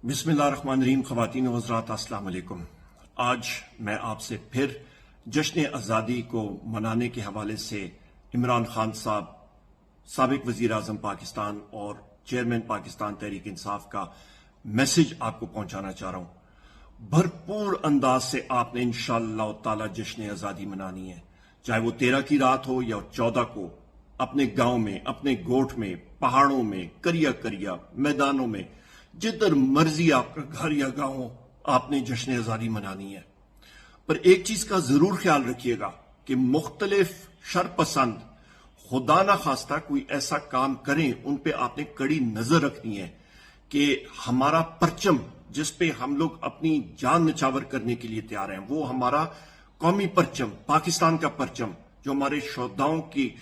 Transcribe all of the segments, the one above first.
बिस्मिल्लाहिर्रहमानिर्रहीम। ख़वातीन व हज़रात, अस्सलाम वालेकुम। आज मैं आपसे फिर जश्न आज़ादी को मनाने के हवाले से इमरान खान साहब, साबिक वज़ीर आज़म पाकिस्तान और चेयरमैन पाकिस्तान तहरीक इंसाफ का मैसेज आपको पहुंचाना चाह रहा हूं। भरपूर अंदाज से आपने इंशाअल्लाह ताला जश्न आज़ादी मनानी है, चाहे वो 13 की रात हो या 14 को। अपने गांव में, अपने गोठ में, पहाड़ों में, करिया करिया मैदानों में, जिधर मर्जी आपका घर या गांव हो, आपने जश्न आज़ादी मनानी है। पर एक चीज का जरूर ख्याल रखिएगा कि मुख्तलिफ शरपसंद खुदा ना खास्ता कोई ऐसा काम करें, उन पे आपने कड़ी नजर रखनी है कि हमारा परचम जिस पे हम लोग अपनी जान निछावर करने के लिए तैयार हैं, वो हमारा कौमी परचम, पाकिस्तान का परचम, जो हमारे शोहदाओं की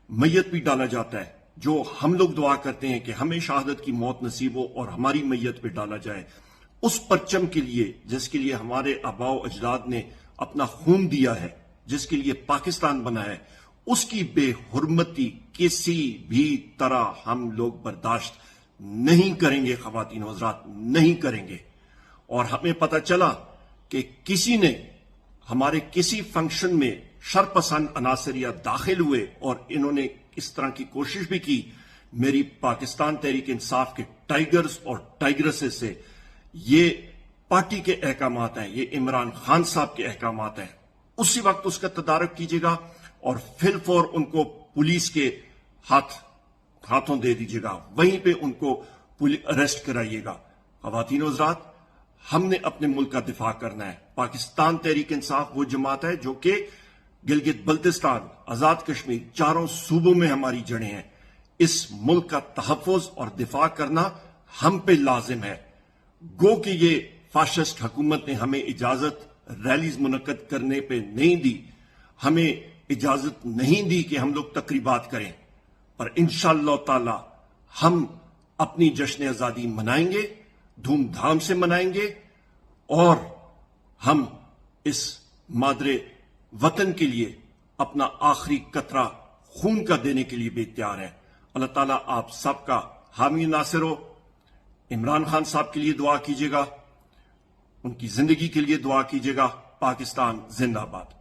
मैयत भी डाला जाता है, जो हम लोग दुआ करते हैं कि हमें शहादत की मौत नसीब हो और हमारी मैयत पे डाला जाए, उस परचम के लिए जिसके लिए हमारे आबाओ अजदाद ने अपना खून दिया है, जिसके लिए पाकिस्तान बना है, उसकी बेहुरमती किसी भी तरह हम लोग बर्दाश्त नहीं करेंगे। ख़वातीन व हज़रात, नहीं करेंगे। और हमें पता चला कि किसी ने हमारे किसी फंक्शन में शरपसंद अनासरिया दाखिल हुए और इन्होंने इस तरह की कोशिश भी की। मेरी पाकिस्तान तहरीक इंसाफ के टाइगर्स और टाइग्रेसेस से ये पार्टी के अहकामात हैं, ये इमरान खान साहब के अहकामात हैं। उसी वक्त उसका तदारक कीजिएगा और फिलफौर उनको पुलिस के हाथों दे दीजिएगा, वहीं पे उनको अरेस्ट कराइएगा। ख़वातीन व हज़रात, हमने अपने मुल्क का दिफा करना है। पाकिस्तान तहरीक इंसाफ वो जमात है जो कि गिलगित बल्तिस्तान, आजाद कश्मीर, चारों सूबों में हमारी जड़ें हैं। इस मुल्क का तहफ़्फ़ुज़ और दिफा करना हम पे लाजिम है। गो कि ये फाशिस्ट हुकूमत ने हमें इजाजत रैलीज मुनक्कद करने पे नहीं दी, हमें इजाजत नहीं दी कि हम लोग तकरीबात करें, पर इंशाअल्लाह ताला हम अपनी जश्न आज़ादी मनाएंगे, धूमधाम से मनाएंगे और हम इस मादरे वतन के लिए अपना आखिरी कतरा खून का देने के लिए भी तैयार है। अल्लाह ताला आप सबका हामी नासिर हो। इमरान खान साहब के लिए दुआ कीजिएगा, उनकी जिंदगी के लिए दुआ कीजिएगा। पाकिस्तान जिंदाबाद।